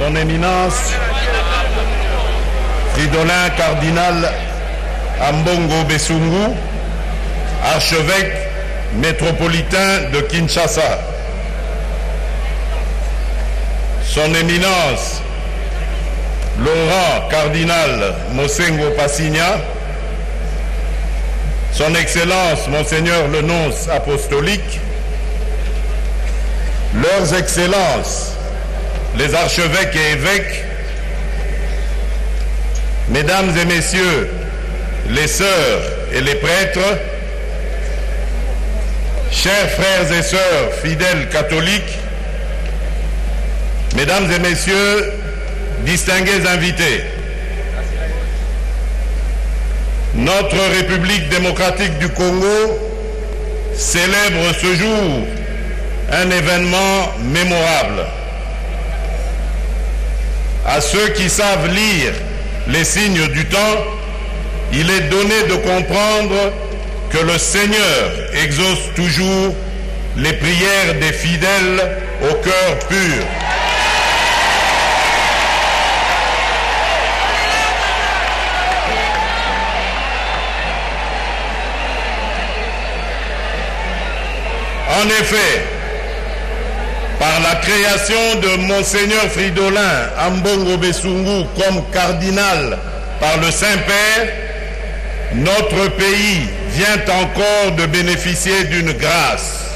Son Éminence, Fridolin Cardinal Ambongo Besungu, archevêque métropolitain de Kinshasa. Son Éminence, Laurent Cardinal Mosengo Passigna, Son Excellence Monseigneur le Nonce apostolique, Leurs Excellences, les archevêques et évêques, Mesdames et Messieurs, les sœurs et les prêtres, chers frères et sœurs fidèles catholiques, Mesdames et Messieurs, distingués invités, notre République démocratique du Congo célèbre ce jour un événement mémorable. À ceux qui savent lire les signes du temps, il est donné de comprendre que le Seigneur exauce toujours les prières des fidèles au cœur pur. En effet, par la création de Monseigneur Fridolin Ambongo Besungu comme cardinal par le Saint-Père, notre pays vient encore de bénéficier d'une grâce.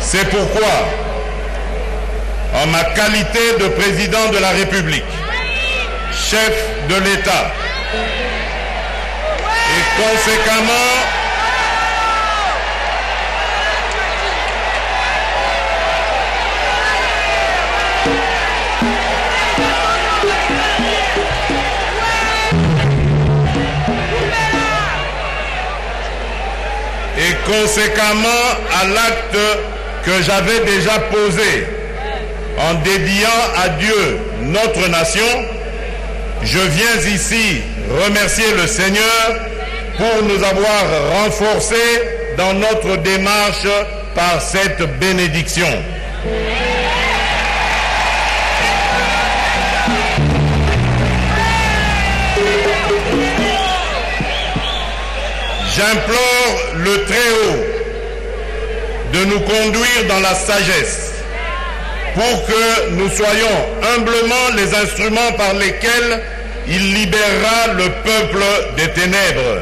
C'est pourquoi, en ma qualité de président de la République, chef de l'État, et conséquemment à l'acte que j'avais déjà posé en dédiant à Dieu notre nation, je viens ici remercier le Seigneur pour nous avoir renforcés dans notre démarche par cette bénédiction. J'implore le Très-Haut de nous conduire dans la sagesse pour que nous soyons humblement les instruments par lesquels il libérera le peuple des ténèbres.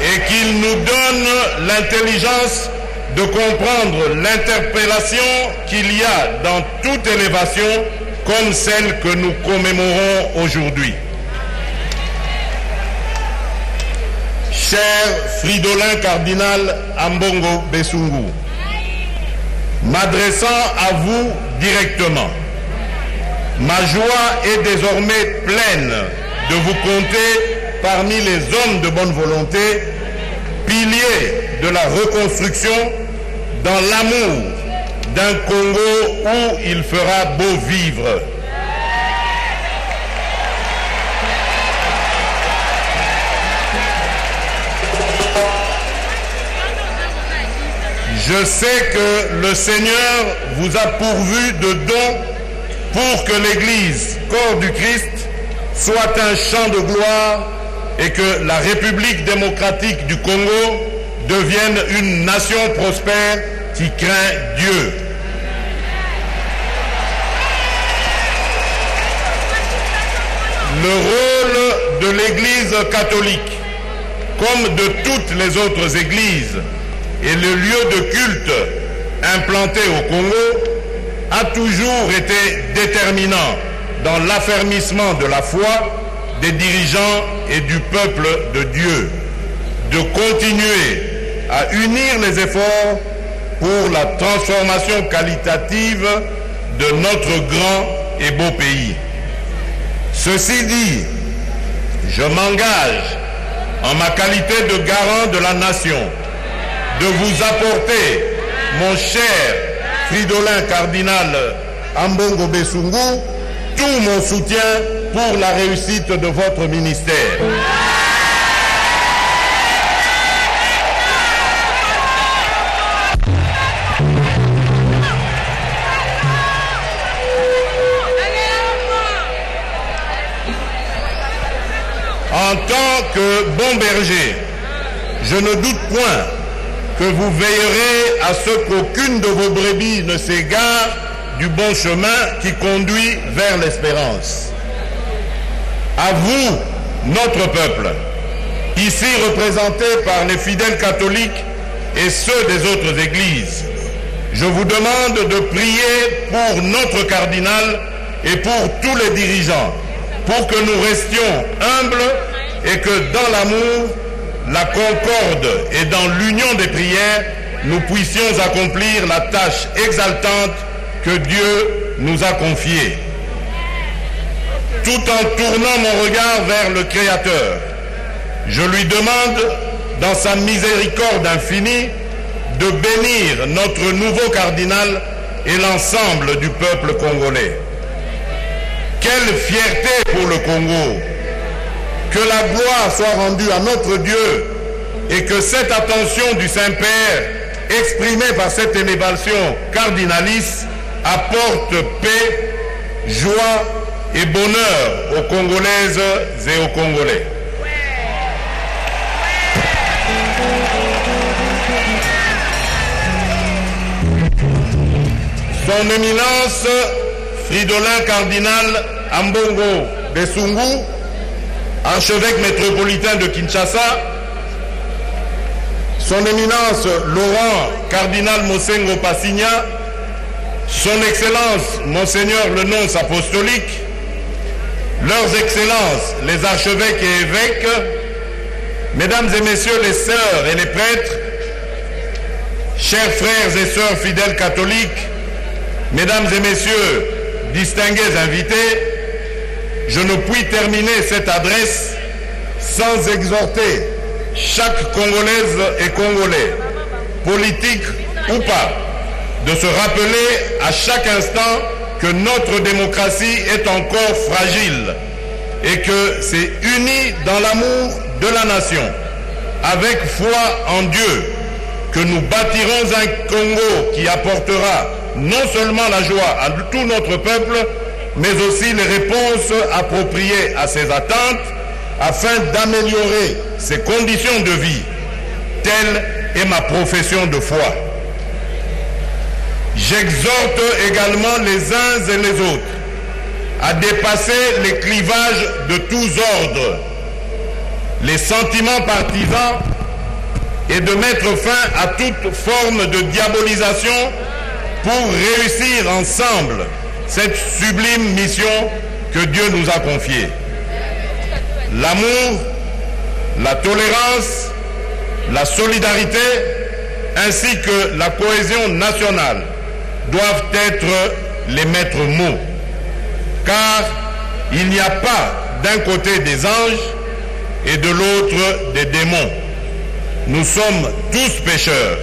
Et qu'il nous donne l'intelligence de comprendre l'interpellation qu'il y a dans toute élévation comme celle que nous commémorons aujourd'hui. Cher Fridolin Cardinal Ambongo Besungu, m'adressant à vous directement, ma joie est désormais pleine de vous compter parmi les hommes de bonne volonté, piliers de la reconstruction dans l'amour d'un Congo où il fera beau vivre. Je sais que le Seigneur vous a pourvu de dons pour que l'Église, corps du Christ, soit un champ de gloire et que la République démocratique du Congo devienne une nation prospère qui craint Dieu. Le rôle de l'Église catholique, comme de toutes les autres églises et le lieu de culte implanté au Congo, a toujours été déterminant dans l'affermissement de la foi des dirigeants et du peuple de Dieu, de continuer à unir les efforts pour la transformation qualitative de notre grand et beau pays. Ceci dit, je m'engage en ma qualité de garant de la nation de vous apporter mon cher Fridolin cardinal Ambongo Besungu, tout mon soutien pour la réussite de votre ministère. En tant que bon berger, je ne doute point que vous veillerez à ce qu'aucune de vos brebis ne s'égare du bon chemin qui conduit vers l'espérance. À vous, notre peuple, ici représenté par les fidèles catholiques et ceux des autres églises, je vous demande de prier pour notre cardinal et pour tous les dirigeants, pour que nous restions humbles et que dans l'amour, la concorde et dans l'union des prières, nous puissions accomplir la tâche exaltante que Dieu nous a confiée. Tout en tournant mon regard vers le Créateur, je lui demande, dans sa miséricorde infinie, de bénir notre nouveau cardinal et l'ensemble du peuple congolais. Quelle fierté pour le Congo! Que la gloire soit rendue à notre Dieu et que cette attention du Saint-Père, exprimée par cette élévation cardinalice, apporte paix, joie et bonheur aux Congolaises et aux Congolais. Son Éminence Fridolin cardinal Ambongo Besungu, archevêque métropolitain de Kinshasa, son Éminence Laurent cardinal Mosengo Passigna, son Excellence Monseigneur le nonce apostolique, leurs Excellences les archevêques et évêques, Mesdames et Messieurs les sœurs et les prêtres, chers frères et sœurs fidèles catholiques, Mesdames et Messieurs distingués invités, je ne puis terminer cette adresse sans exhorter chaque Congolaise et Congolais, politique ou pas, de se rappeler à chaque instant que notre démocratie est encore fragile et que c'est uni dans l'amour de la nation, avec foi en Dieu, que nous bâtirons un Congo qui apportera non seulement la joie à tout notre peuple, mais aussi les réponses appropriées à ses attentes afin d'améliorer ses conditions de vie. Telle est ma profession de foi. J'exhorte également les uns et les autres à dépasser les clivages de tous ordres, les sentiments partisans et de mettre fin à toute forme de diabolisation pour réussir ensemble cette sublime mission que Dieu nous a confiée. L'amour, la tolérance, la solidarité ainsi que la cohésion nationale doivent être les maîtres mots, car il n'y a pas d'un côté des anges et de l'autre des démons. Nous sommes tous pécheurs.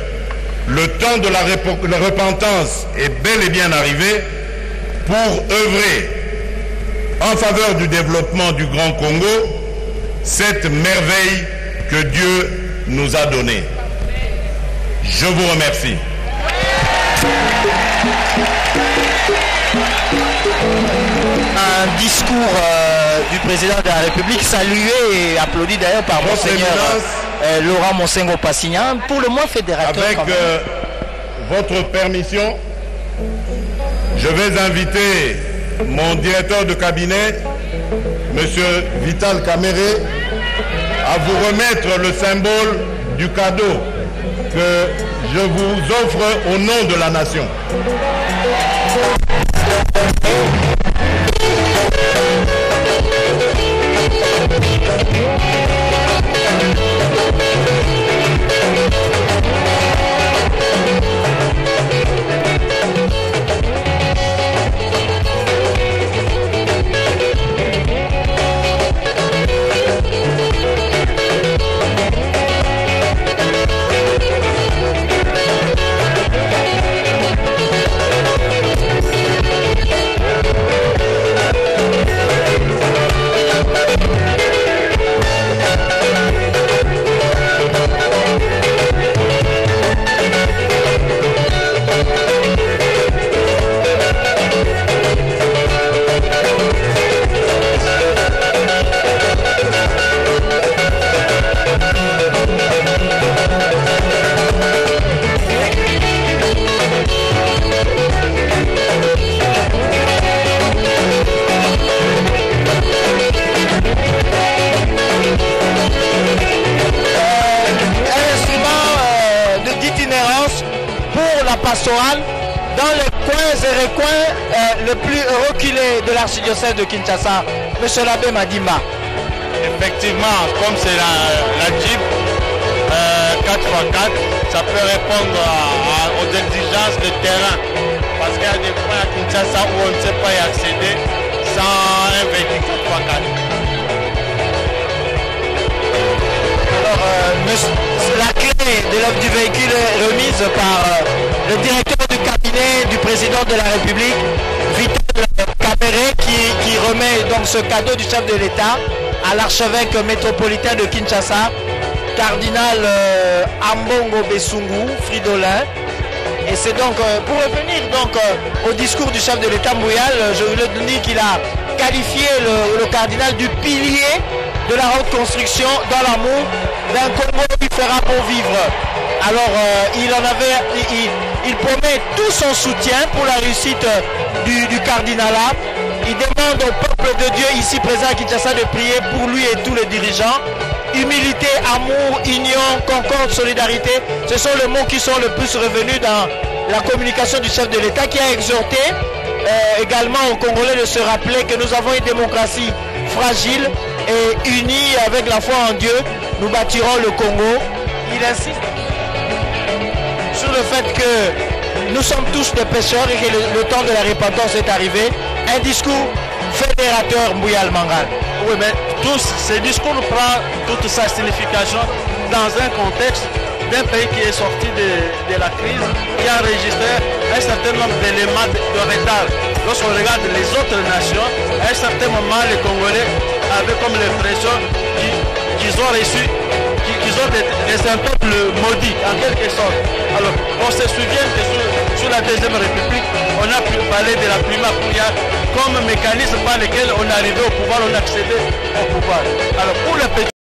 Le temps de la repentance est bel et bien arrivé pour œuvrer en faveur du développement du Grand Congo, cette merveille que Dieu nous a donnée. Je vous remercie. Un discours du président de la République salué et applaudi d'ailleurs par Monseigneur Laurent Mosengo Passigna, pour le moins fédérateur. Avec votre permission, je vais inviter mon directeur de cabinet, M. Vital Kamere, à vous remettre le symbole du cadeau que je vous offre au nom de la nation. pastorale dans les coins et recoins les plus reculés de l'archidiocèse de Kinshasa. Monsieur l'abbé Madimba. Effectivement, comme c'est la Jeep 4x4, ça peut répondre aux exigences de terrain. Parce qu'il y a des points à Kinshasa où on ne sait pas y accéder sans un véhicule 4x4. Alors, la clé de l'œuvre du véhicule est remise par le directeur du cabinet du président de la République, Vital Kamerhe, qui remet donc ce cadeau du chef de l'État à l'archevêque métropolitain de Kinshasa, cardinal Ambongo Besungu Fridolin. Et c'est donc, pour revenir donc au discours du chef de l'État Mouyal, je voulais dire qu'il a qualifié le cardinal du pilier de la reconstruction dans l'amour d'un Congo qui fera bon vivre. Alors il promet tout son soutien pour la réussite du cardinalat. Il demande au peuple de Dieu ici présent à Kinshasa de prier pour lui et tous les dirigeants. Humilité, amour, union, concorde, solidarité, ce sont les mots qui sont le plus revenus dans la communication du chef de l'État, qui a exhorté également aux Congolais de se rappeler que nous avons une démocratie fragile et unie avec la foi en Dieu, nous bâtirons le Congo. Il insiste sur le fait que nous sommes tous des pécheurs et que le temps de la repentance est arrivé. Un discours fédérateur, Mouyal Mangal. Oui, mais ce discours prend toute sa signification dans un contexte d'un pays qui est sorti de la crise, qui a enregistré un certain nombre d'éléments de retard. Lorsqu'on regarde les autres nations, à un certain moment, les Congolais avaient comme l'impression qu'ils ont reçu, qu'ils ont des symptômes maudits, en quelque sorte. Alors, on se souvient que sous la Deuxième République, on a pu parler de la primapouria comme mécanisme par lequel on est arrivé au pouvoir, on accédait au pouvoir. Alors, pour le petit